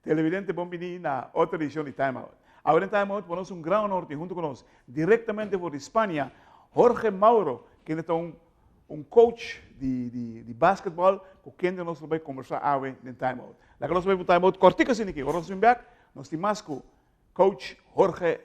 televidente, bom-vindo na outra edição de Time Out. Agora em Time Out, ponemos um grande honor de junto conosco, diretamente por Espanha, Jorge Mauro, que é coach de basquetebol, com quem nós vamos conversar hoje em Time Out. La que nós vamos Time Out, cortica assim aqui, agora nós vamos back, nós temos com coach Jorge.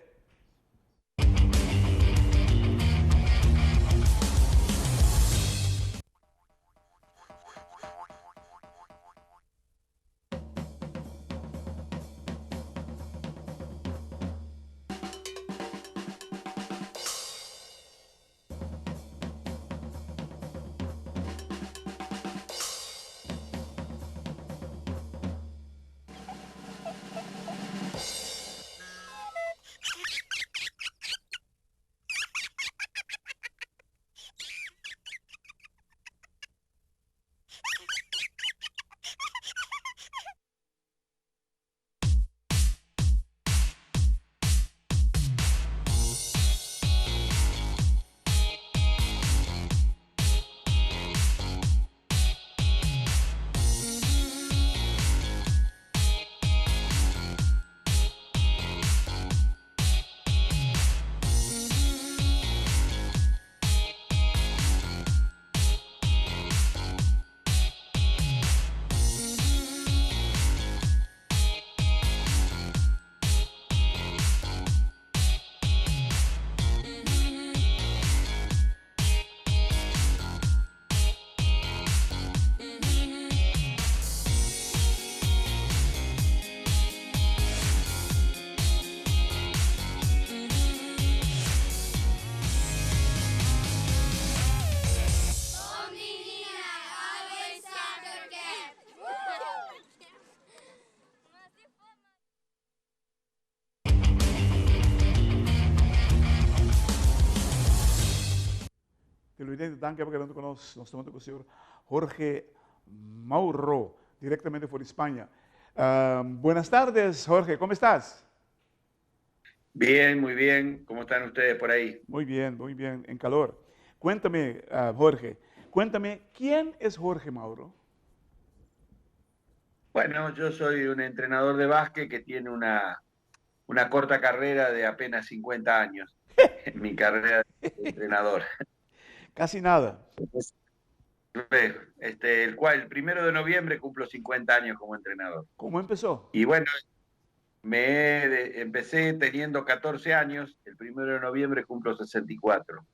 Televidente, danke por quedando conosco. Nós estamos com o senhor Jorge Mauro, diretamente por Espanha. Buenas tardes, Jorge, ¿cómo estás? Bien, muy bien. ¿Cómo están ustedes por ahí? Muy bien, en calor. Cuéntame, Jorge, cuéntame, ¿quién es Jorge Mauro? Bueno, yo soy un entrenador de básquet que tiene una corta carrera de apenas 50 años en mi carrera de entrenador. Casi nada. El 1 de noviembre cumplo 50 años como entrenador. ¿Cómo empezó? Y bueno, empecé teniendo 14 años, el 1 de noviembre cumplo 64.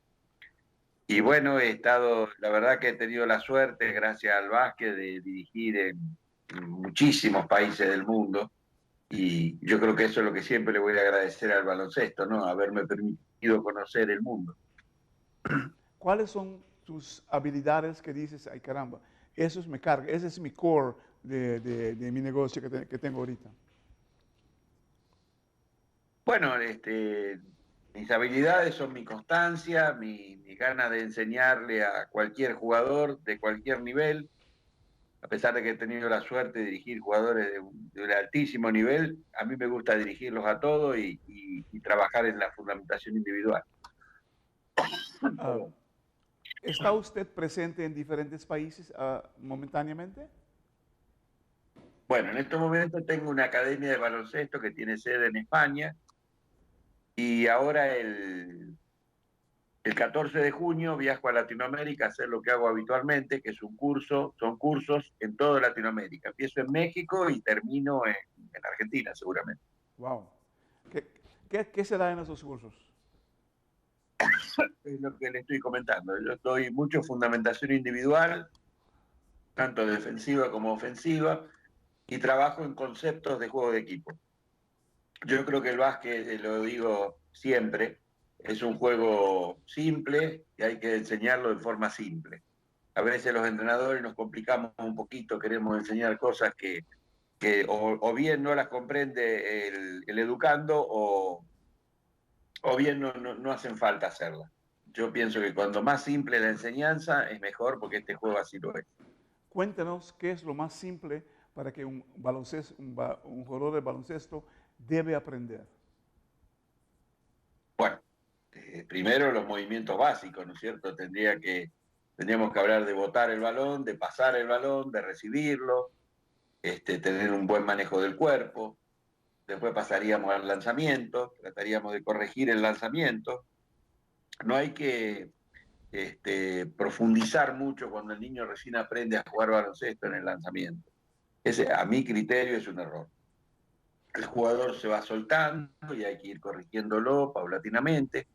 Y bueno, la verdad que he tenido la suerte, gracias al básquet, de dirigir en muchísimos países del mundo. Y yo creo que eso es lo que siempre le voy a agradecer al baloncesto, ¿no? Haberme permitido conocer el mundo. ¿Cuáles son tus habilidades que dices, ay caramba, eso es mi carga, ese es mi core de mi negocio que tengo ahorita? Bueno, mis habilidades son mi constancia, mi ganas de enseñarle a cualquier jugador de cualquier nivel. A pesar de que he tenido la suerte de dirigir jugadores de un altísimo nivel, a mí me gusta dirigirlos a todos y trabajar en la fundamentación individual. ¿Está usted presente en diferentes países momentáneamente? Bueno, en estos momentos tengo una academia de baloncesto que tiene sede en España y ahora el 14 de junio viajo a Latinoamérica a hacer lo que hago habitualmente, que es son cursos en toda Latinoamérica. Empiezo en México y termino en Argentina, seguramente. Wow. ¿Qué se da en esos cursos? Es lo que le estoy comentando. Yo doy mucho fundamentación individual, tanto defensiva como ofensiva, y trabajo en conceptos de juego de equipo. Yo creo que el básquet, lo digo siempre, es un juego simple y hay que enseñarlo de forma simple. A veces los entrenadores nos complicamos un poquito, queremos enseñar cosas que o bien no las comprende el educando o bien no hacen falta hacerlas. Yo pienso que cuando más simple la enseñanza es mejor porque este juego así lo es. Cuéntanos qué es lo más simple para que un jugador de baloncesto debe aprender. Bueno, primero los movimientos básicos, ¿no es cierto? Tendríamos que hablar de botar el balón, de pasar el balón, de recibirlo. tener un buen manejo del cuerpo. Después pasaríamos al lanzamiento, trataríamos de corregir el lanzamiento. No hay que profundizar mucho cuando el niño recién aprende a jugar baloncesto en el lanzamiento. Ese, a mi criterio, es un error. El jugador se va soltando y hay que ir corrigiéndolo paulatinamente.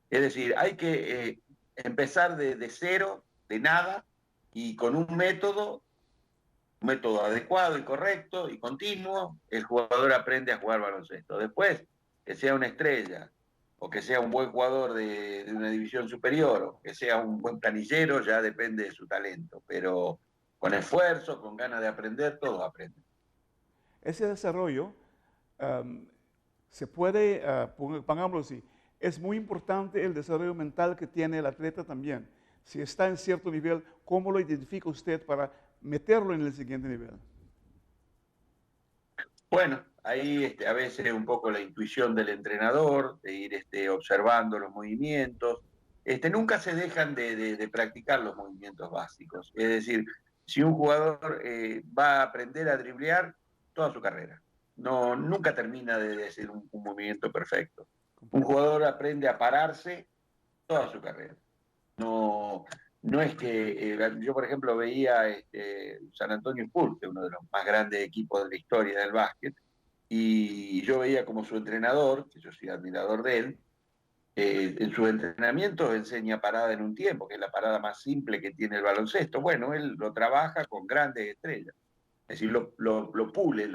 Es decir, hay que empezar de cero, de nada, y con un método adecuado y correcto y continuo, el jugador aprende a jugar baloncesto. Después, que sea una estrella, o que sea un buen jugador de una división superior, o que sea un buen planillero, ya depende de su talento. Pero con esfuerzo, con ganas de aprender, todos aprenden. Ese desarrollo se puede, pongámoslo así, es muy importante el desarrollo mental que tiene el atleta también. Si está en cierto nivel, ¿cómo lo identifica usted para meterlo en el siguiente nivel? Bueno, ahí a veces un poco la intuición del entrenador, de ir observando los movimientos. Nunca se dejan de practicar los movimientos básicos. Es decir, si un jugador va a aprender a driblear toda su carrera, no, nunca termina de hacer un movimiento perfecto. Un jugador aprende a pararse toda su carrera. No, no es que yo, por ejemplo, veía San Antonio Spurs, que es uno de los más grandes equipos de la historia del básquet, y yo veía como su entrenador, que yo soy admirador de él, en sus entrenamientos enseña parada en un tiempo, que es la parada más simple que tiene el baloncesto. Bueno, él lo trabaja con grandes estrellas, es decir, lo pule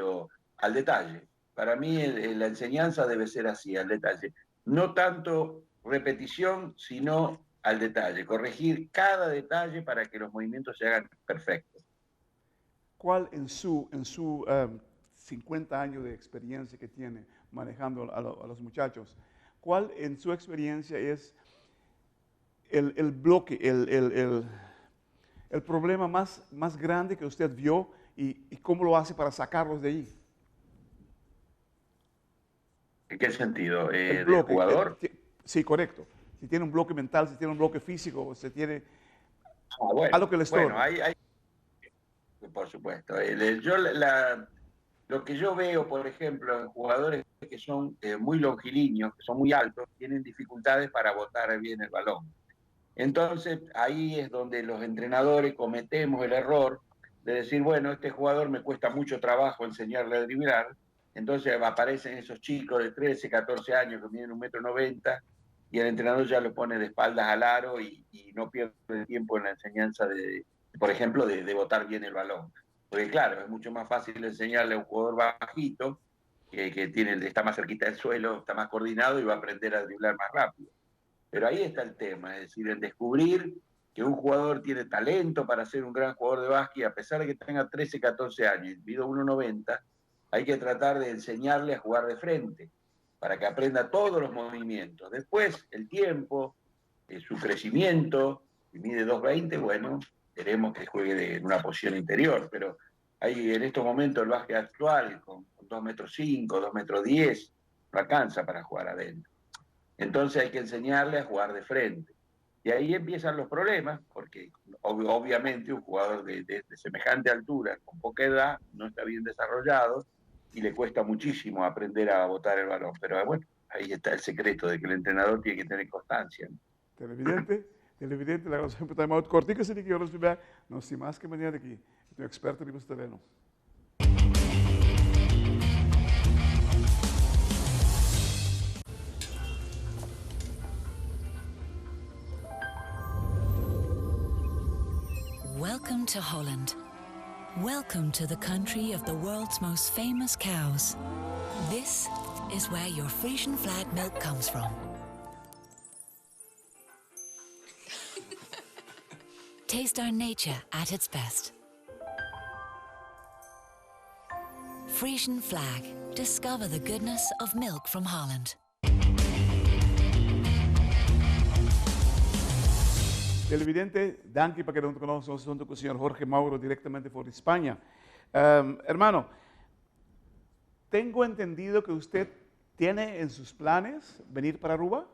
al detalle. Para mí la enseñanza debe ser así, al detalle. No tanto repetición, sino al detalle. Corregir cada detalle para que los movimientos se hagan perfectos. ¿Cuál en su 50 años de experiencia que tiene manejando a los muchachos, cuál en su experiencia es el bloque, el problema más grande que usted vio y cómo lo hace para sacarlos de ahí? ¿En qué sentido? El ¿Del bloque, jugador? sí, correcto. Si tiene un bloque mental, si tiene un bloque físico, si tiene Bueno, algo que le bueno, estorbe. por supuesto. Lo que yo veo, por ejemplo, en jugadores que son muy longilíneos, que son muy altos, tienen dificultades para botar bien el balón. Entonces, ahí es donde los entrenadores cometemos el error de decir, bueno, este jugador me cuesta mucho trabajo enseñarle a driblar, entonces aparecen esos chicos de 13, 14 años que miden 1,90 m y el entrenador ya lo pone de espaldas al aro y no pierde tiempo en la enseñanza por ejemplo, de botar bien el balón. Porque claro, es mucho más fácil enseñarle a un jugador bajito está más cerquita del suelo, está más coordinado y va a aprender a driblar más rápido. Pero ahí está el tema, es decir, en descubrir que un jugador tiene talento para ser un gran jugador de básquet, a pesar de que tenga 13, 14 años, mido 1,90, hay que tratar de enseñarle a jugar de frente, para que aprenda todos los movimientos. Después, el tiempo, su crecimiento, si mide 2,20, bueno, queremos que juegue en una posición interior, pero hay en estos momentos el básquet actual, con 2,5 m, 2,10 m, no alcanza para jugar adentro. Entonces hay que enseñarle a jugar de frente. Y ahí empiezan los problemas, porque obviamente un jugador de semejante altura, con poca edad, no está bien desarrollado y le cuesta muchísimo aprender a botar el balón. Pero bueno, ahí está el secreto de que el entrenador tiene que tener constancia, ¿no? Televidente, la grabación por timeout cortica, sin que yo los vea, no sé más que mañana aquí, tu experto en terreno. Welcome to Holland. Welcome to the country of the world's most famous cows. This is where your Frisian flag milk comes from. Taste our nature at its best. Frisian flag. Discover the goodness of milk from Holland. Televidente, danke para que nos conozcamos junto con el señor Jorge Mauro directamente por España. Hermano, tengo entendido que usted tiene en sus planes venir para Aruba.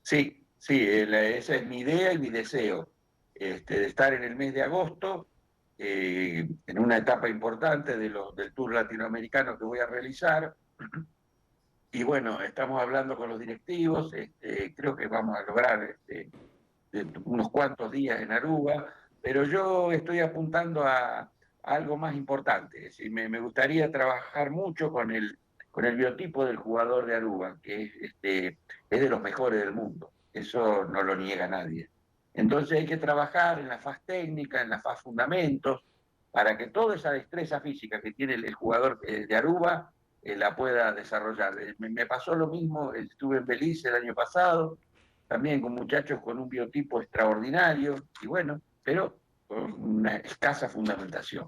Sí, esa es mi idea y mi deseo, de estar en el mes de agosto en una etapa importante del Tour latinoamericano que voy a realizar. Y bueno, estamos hablando con los directivos, creo que vamos a lograr unos cuantos días en Aruba, pero yo estoy apuntando a algo más importante. Es decir, me gustaría trabajar mucho con el biotipo del jugador de Aruba, que es de los mejores del mundo. Eso no lo niega nadie. Entonces hay que trabajar en la faz técnica, en la faz fundamentos, para que toda esa destreza física que tiene el jugador de Aruba la pueda desarrollar. Me pasó lo mismo, estuve en Belice el año pasado, también con muchachos con un biotipo extraordinario, y bueno, pero con una escasa fundamentación.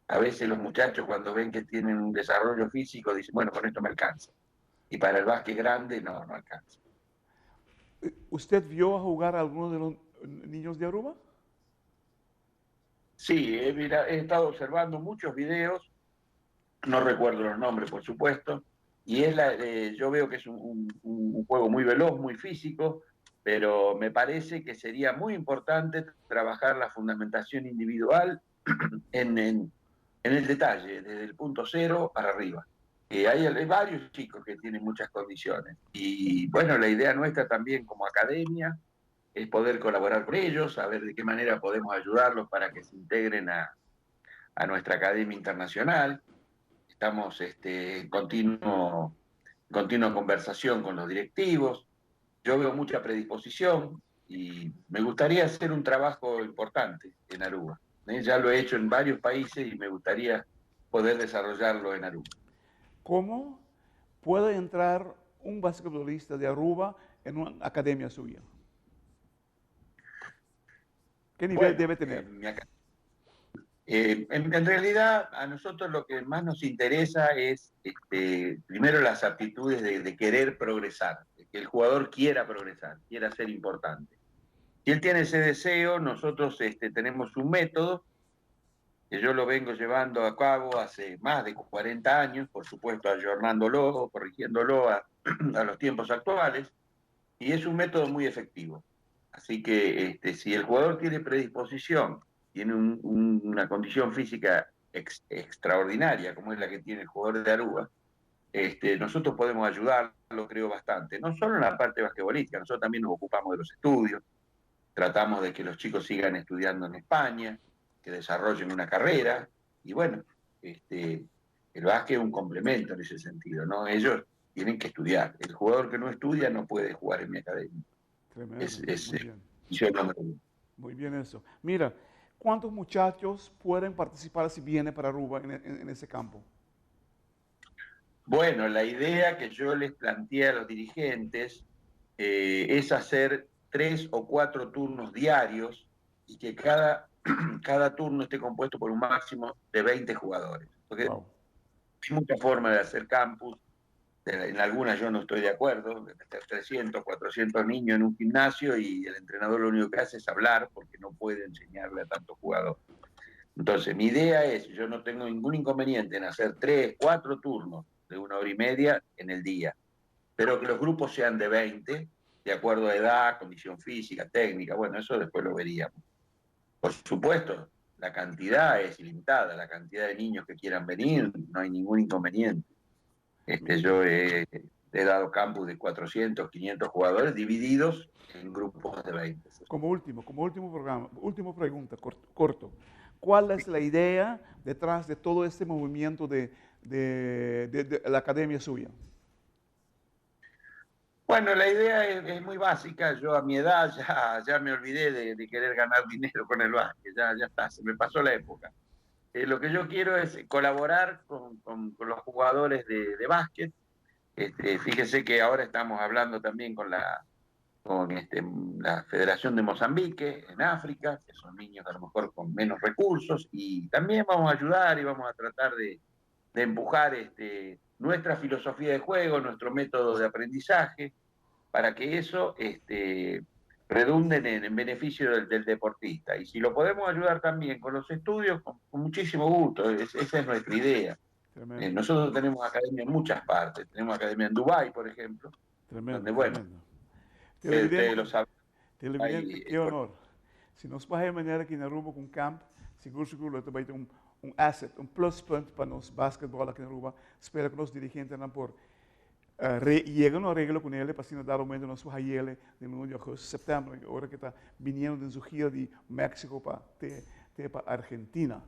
A veces los muchachos cuando ven que tienen un desarrollo físico dicen, bueno, con esto me alcanza. Y para el básquet grande no alcanza. ¿Usted vio a jugar a alguno de los niños de Aruba? Sí, he estado observando muchos videos, no recuerdo los nombres, por supuesto, y yo veo que es un juego muy veloz, muy físico, pero me parece que sería muy importante trabajar la fundamentación individual en el detalle, desde el punto cero para arriba. Hay varios chicos que tienen muchas condiciones, y bueno, la idea nuestra también como academia es poder colaborar con ellos, saber de qué manera podemos ayudarlos para que se integren a nuestra academia internacional. Estamos en continua conversación con los directivos. Yo veo mucha predisposición y me gustaría hacer un trabajo importante en Aruba. Ya lo he hecho en varios países y me gustaría poder desarrollarlo en Aruba. ¿Cómo puede entrar un basquetbolista de Aruba en una academia suya? ¿Qué nivel Bueno, debe tener? En realidad, a nosotros lo que más nos interesa es, primero, las aptitudes de querer progresar, de que el jugador quiera progresar, quiera ser importante. Si él tiene ese deseo, nosotros tenemos un método que yo lo vengo llevando a cabo hace más de 40 años, por supuesto, ayornándolo, corrigiéndolo a los tiempos actuales, y es un método muy efectivo. Así que si el jugador tiene predisposición, tiene una condición física extraordinaria, como es la que tiene el jugador de Aruba, nosotros podemos ayudarlo, creo, bastante. No solo en la parte basquetbolística, nosotros también nos ocupamos de los estudios, tratamos de que los chicos sigan estudiando en España, que desarrollen una carrera, y bueno, el básquet es un complemento en ese sentido, ¿no? Ellos tienen que estudiar. El jugador que no estudia no puede jugar en mi academia. Tremendo, muy bien. Muy bien eso. Mira, ¿cuántos muchachos pueden participar si viene para Aruba en ese campo? Bueno, la idea que yo les planteé a los dirigentes es hacer 3 o 4 turnos diarios y que cada turno esté compuesto por un máximo de 20 jugadores. Porque Wow. hay muchas formas de hacer campus. En algunas yo no estoy de acuerdo, de meter 300, 400 niños en un gimnasio y el entrenador lo único que hace es hablar porque no puede enseñarle a tantos jugadores. Entonces, mi idea es, yo no tengo ningún inconveniente en hacer 3, 4 turnos de 1 hora y media en el día, pero que los grupos sean de 20, de acuerdo a edad, condición física, técnica, bueno, eso después lo veríamos. Por supuesto, la cantidad es ilimitada, la cantidad de niños que quieran venir, no hay ningún inconveniente. Yo he dado campus de 400, 500 jugadores divididos en grupos de 20. Como último programa, última pregunta, corto. ¿Cuál es la idea detrás de todo este movimiento de la academia suya? Bueno, la idea es muy básica. Yo a mi edad ya me olvidé de querer ganar dinero con el básquet. Ya está, se me pasó la época. Lo que yo quiero es colaborar con los jugadores de básquet. Fíjese que ahora estamos hablando también con la Federación de Mozambique en África, que son niños a lo mejor con menos recursos, y también vamos a ayudar y vamos a tratar de empujar nuestra filosofía de juego, nuestro método de aprendizaje, para que eso redunde en beneficio del deportista. Y si lo podemos ayudar también con los estudios, con muchísimo gusto, esa es nuestra idea. Nosotros tenemos academia en muchas partes, tenemos academia en Dubái, por ejemplo, Tremendo, donde, bueno, tremendo. ustedes lo saben. Televidente, qué honor. Se nós podemos maneira aqui na Aruba com campo, seguro, isso vai ter um asset, um plus point para nós basquetebol aqui na Aruba. Espero que nós dirigentes não por chegam a regla com ele, para assim dar aumento nós para ele no mês de agosto, setembro, agora que está vindo de gira de México para Argentina.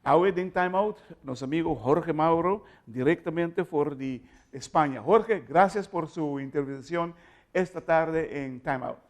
Ahora en timeout, nuestro amigo Jorge Mauro, directamente de España. Jorge, gracias por su intervención esta tarde en Timeout.